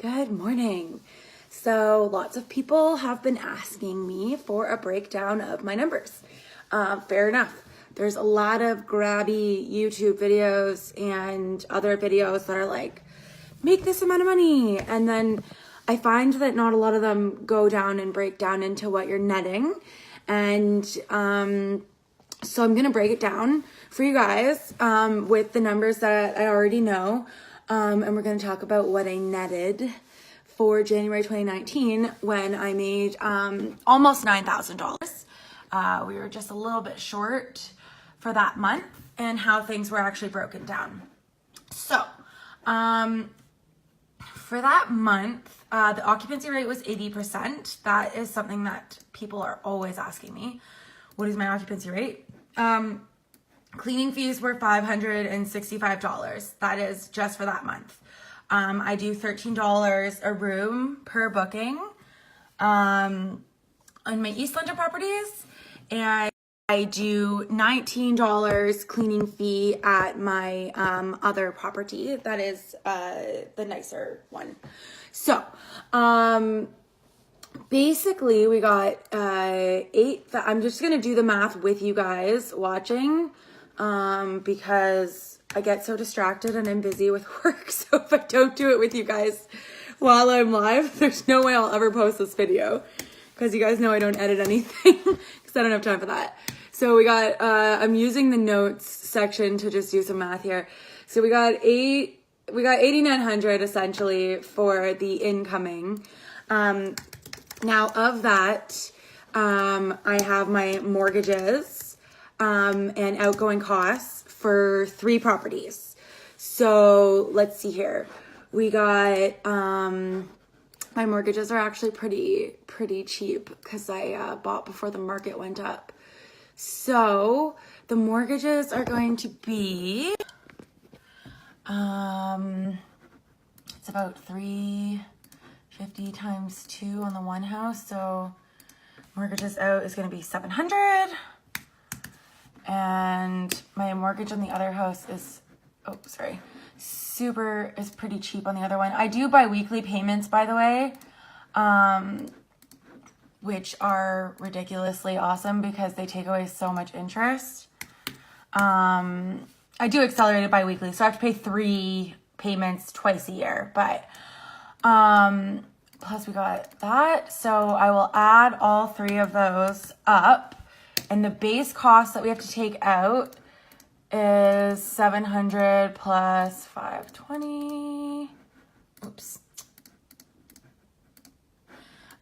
Good morning. So lots of people have been asking me for a breakdown of my numbers. Fair enough. There's a lot of grabby YouTube videos and other videos that are like, make this amount of money. And then I find that not a lot of them go down and break down into what you're netting. And so I'm going to break it down for you guys with the numbers that I already know. And we're going to talk about what I netted for January 2019 when I made almost $9,000. We were just a little bit short for that month and how things were actually broken down. So for that month, the occupancy rate was 80%. That is something that people are always asking me. What is my occupancy rate? Cleaning fees were $565. That is just for that month. I do $13 a room per booking on my East London properties, and I do $19 cleaning fee at my other property. That is the nicer one. So basically we got I'm just gonna do the math with you guys watching because I get so distracted and I'm busy with work. So if I don't do it with you guys while I'm live, there's no way I'll ever post this video because you guys know I don't edit anything because I don't have time for that. So we got, I'm using the notes section to just do some math here. So we got 8,900 essentially for the incoming. Now of that, I have my mortgages and outgoing costs for 3 properties. So let's see here. We got, my mortgages are actually pretty cheap because I bought before the market went up. So the mortgages are going to be, it's about 350 times 2 on the one house. So mortgages out is going to be 700. And my mortgage on the other house is, is pretty cheap on the other one. I do bi-weekly payments, by the way, which are ridiculously awesome because they take away so much interest. I do accelerated bi-weekly, so I have to pay 3 payments twice a year, but plus we got that. So I will add all 3 of those up. And the base cost that we have to take out is 700 plus 520. Oops.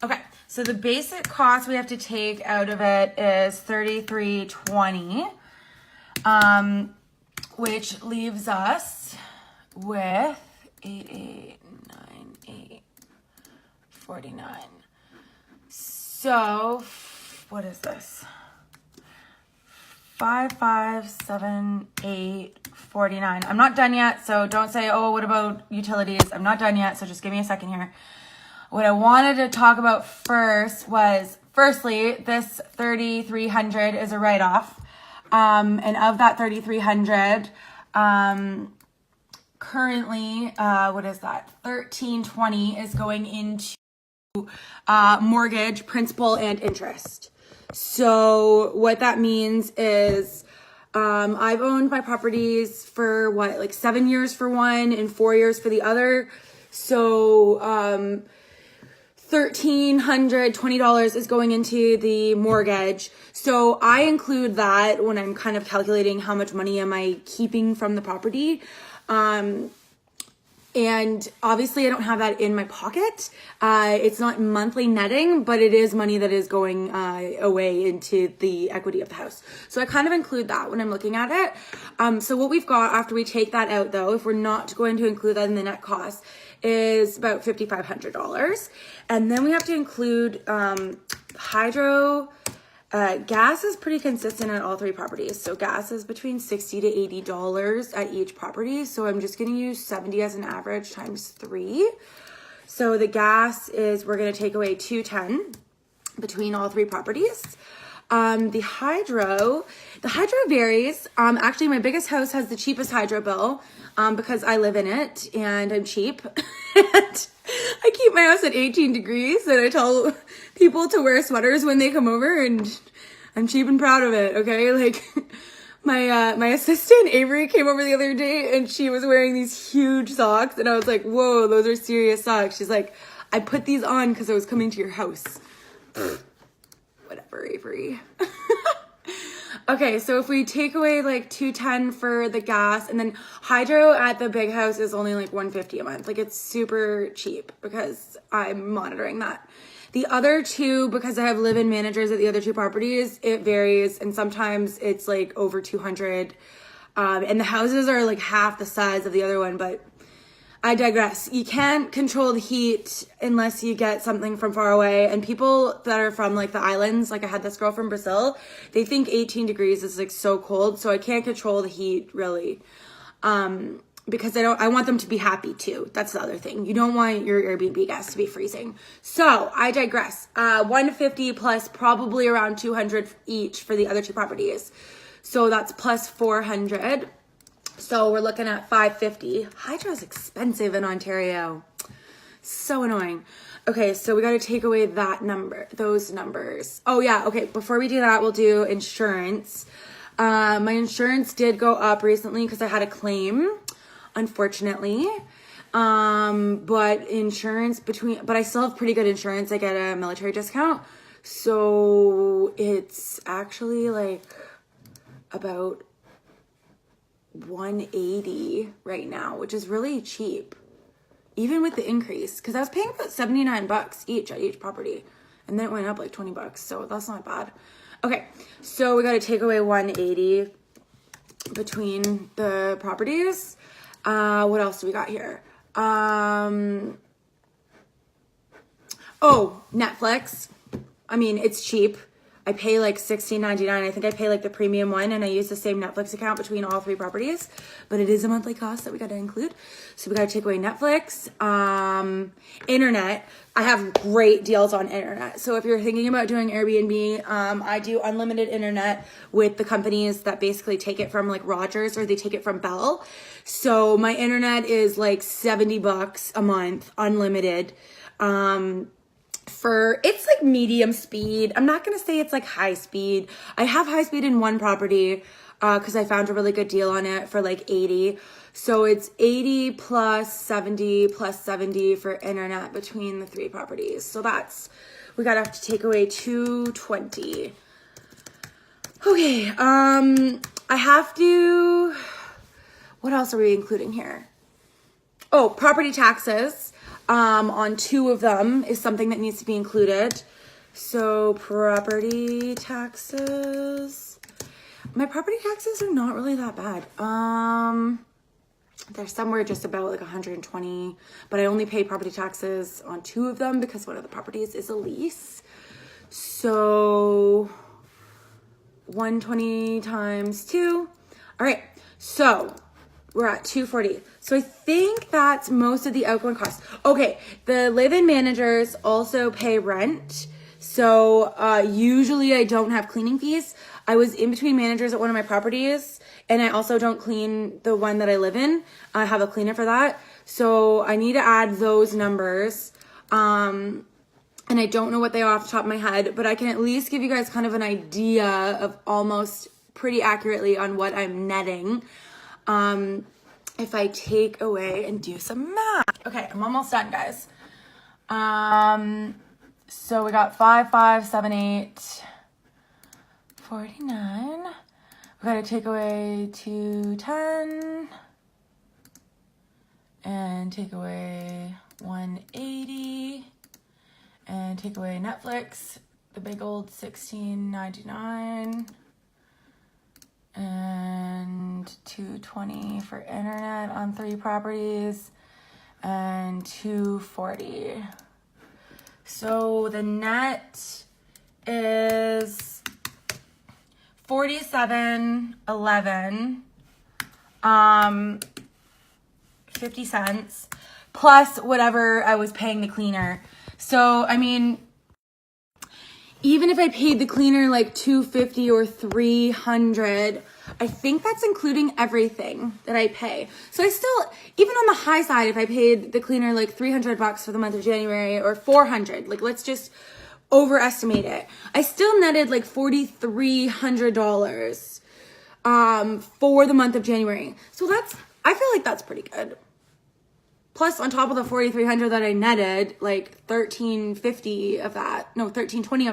Okay, so the basic cost we have to take out of it is 3320, which leaves us with 889849. So what is this? 557849. I'm not done yet, so don't say, oh, what about utilities? I'm not done yet, so just give me a second here. What I wanted to talk about first was, firstly, this 3,300 is a write-off. And of that 3,300, currently, what is that? 1,320 is going into mortgage, principal, and interest. So what that means is I've owned my properties for 7 years for one and 4 years for the other. So $1,320 is going into the mortgage. So I include that when I'm kind of calculating how much money am I keeping from the property. And obviously I don't have that in my pocket. It's not monthly netting, but it is money that is going away into the equity of the house. So I kind of include that when I'm looking at it. So what we've got after we take that out though, if we're not going to include that in the net cost, is about $5,500. And then we have to include hydro. Gas is pretty consistent at all 3 properties. So gas is between $60 to $80 at each property. So I'm just going to use 70 as an average times 3. So the gas is, we're going to take away $210 between all 3 properties. The hydro varies. Actually, my biggest house has the cheapest hydro bill because I live in it and I'm cheap. And I keep my house at 18 degrees and I tell people to wear sweaters when they come over, and I'm cheap and proud of it, okay? Like, my assistant, Avery, came over the other day and she was wearing these huge socks and I was like, whoa, those are serious socks. She's like, I put these on because I was coming to your house. Whatever, Avery. Okay, so if we take away like $210 for the gas, and then hydro at the big house is only like $150 a month. Like, it's super cheap because I'm monitoring that. The other two, because I have live-in managers at the other two properties, it varies, and sometimes it's like over $200. And the houses are like half the size of the other one, but I digress. You can't control the heat unless you get something from far away. And people that are from like the islands, like I had this girl from Brazil, they think 18 degrees is like so cold. So I can't control the heat really. Because I want them to be happy too. That's the other thing. You don't want your Airbnb guests to be freezing. So I digress. 150 plus probably around 200 each for the other two properties. So that's plus 400. So we're looking at 550. Hydro is expensive in Ontario. So annoying. Okay, so we got to take away those numbers. Oh yeah, okay, before we do that, we'll do insurance. My insurance did go up recently because I had a claim, unfortunately. But I still have pretty good insurance. I get a military discount. So it's actually like about 180 right now, which is really cheap, even with the increase, because I was paying about $79 each at each property, and then it went up like $20, so that's not bad. Okay, so we got to take away 180 between the properties. What else do we got here? Oh, Netflix. I mean, it's cheap. I pay like $16.99. I think I pay like the premium one, and I use the same Netflix account between all three properties, but it is a monthly cost that we got to include. So we got to take away Netflix. Internet. I have great deals on internet. So if you're thinking about doing Airbnb, I do unlimited internet with the companies that basically take it from like Rogers, or they take it from Bell. So my internet is like $70 a month, unlimited. It's like medium speed. I'm not going to say it's like high speed. I have high speed in one property because I found a really good deal on it for like 80. So it's 80 plus 70 for internet between the three properties. So we got to have to take away 220. Okay. What else are we including here? Oh, property taxes. On two of them is something that needs to be included. So property taxes. My property taxes are not really that bad. They're somewhere just about like 120, but I only pay property taxes on two of them because one of the properties is a lease. So 120 times 2. All right. So we're at 240. So I think that's most of the outgoing costs. Okay, the live-in managers also pay rent. So usually I don't have cleaning fees. I was in between managers at one of my properties, and I also don't clean the one that I live in. I have a cleaner for that. So I need to add those numbers. And I don't know what they are off the top of my head, but I can at least give you guys kind of an idea of almost pretty accurately on what I'm netting. If I take away and do some math. Okay, I'm almost done, guys. So we got 5, 5, 7, 8, 49. We got to take away 210 and take away 180 and take away Netflix, the big old $16.99. And 220 for internet on 3 properties, and 240. So the net is 47.11, 50 cents plus whatever I was paying the cleaner. So I mean, even if I paid the cleaner like $250 or $300, I think that's including everything that I pay. So I still, even on the high side, if I paid the cleaner like $300 for the month of January or $400, like let's just overestimate it. I still netted like $4,300 for the month of January. So I feel like that's pretty good. Plus, on top of the $4,300 that I netted, like $1,320 of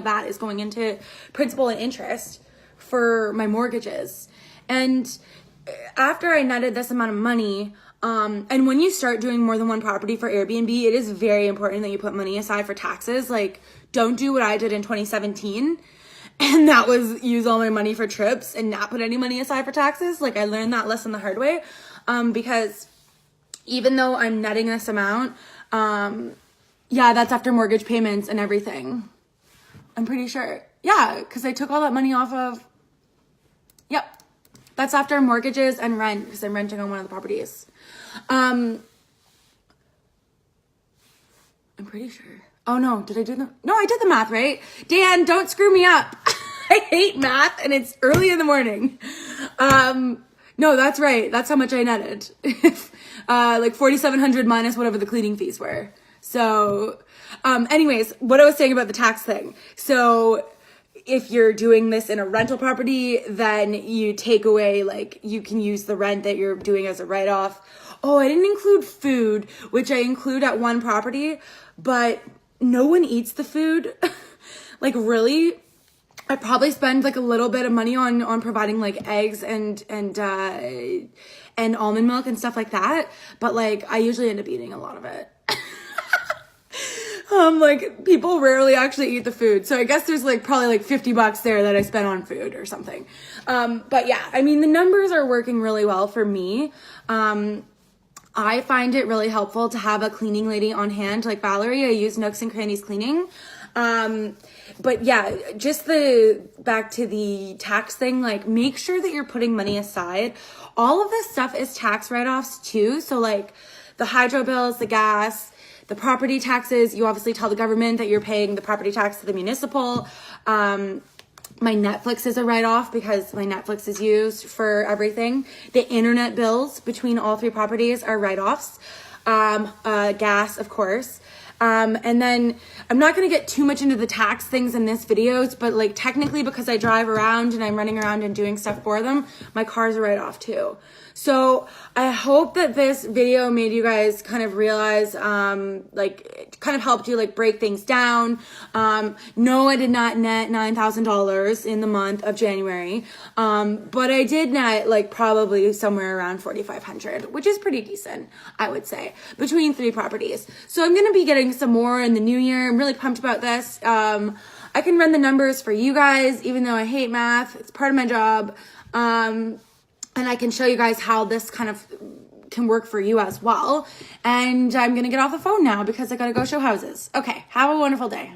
that is going into principal and interest for my mortgages. And after I netted this amount of money, and when you start doing more than one property for Airbnb, it is very important that you put money aside for taxes. Like, don't do what I did in 2017. And that was use all my money for trips and not put any money aside for taxes. Like, I learned that lesson the hard way, because even though I'm netting this amount, yeah, that's after mortgage payments and everything. I'm pretty sure. Yeah, because I took all that money off of, yep. That's after mortgages and rent, because I'm renting on one of the properties. I'm pretty sure. Oh no, did I do no, I did the math, right? Dan, don't screw me up. I hate math and it's early in the morning. No, that's right. That's how much I netted. Like $4,700 minus whatever the cleaning fees were. So, anyways, what I was saying about the tax thing. So if you're doing this in a rental property, then you take away, like, you can use the rent that you're doing as a write-off. Oh, I didn't include food, which I include at one property, but no one eats the food. Like, really? I probably spend like a little bit of money on providing like eggs and almond milk and stuff like that. But like, I usually end up eating a lot of it. Like, people rarely actually eat the food. So I guess there's like probably like $50 there that I spent on food or something. But yeah, I mean, the numbers are working really well for me. I find it really helpful to have a cleaning lady on hand, like Valerie. I use Nooks and Crannies Cleaning. But yeah, just back to the tax thing, like, make sure that you're putting money aside. All of this stuff is tax write-offs too. So like the hydro bills, the gas, the property taxes, you obviously tell the government that you're paying the property tax to the municipal. My Netflix is a write-off because my Netflix is used for everything. The internet bills between all three properties are write-offs. Gas, of course. And then I'm not going to get too much into the tax things in this videos, but like technically because I drive around and I'm running around and doing stuff for them, my car's a write-off too. So I hope that this video made you guys kind of realize, like, it kind of helped you like break things down. No, I did not net $9,000 in the month of January. But I did net like probably somewhere around $4,500, which is pretty decent, I would say, between three properties. So I'm going to be getting some more in the new year. I'm really pumped about this. I can run the numbers for you guys, even though I hate math. It's part of my job. And I can show you guys how this kind of can work for you as well. And I'm going to get off the phone now because I got to go show houses. Okay, have a wonderful day.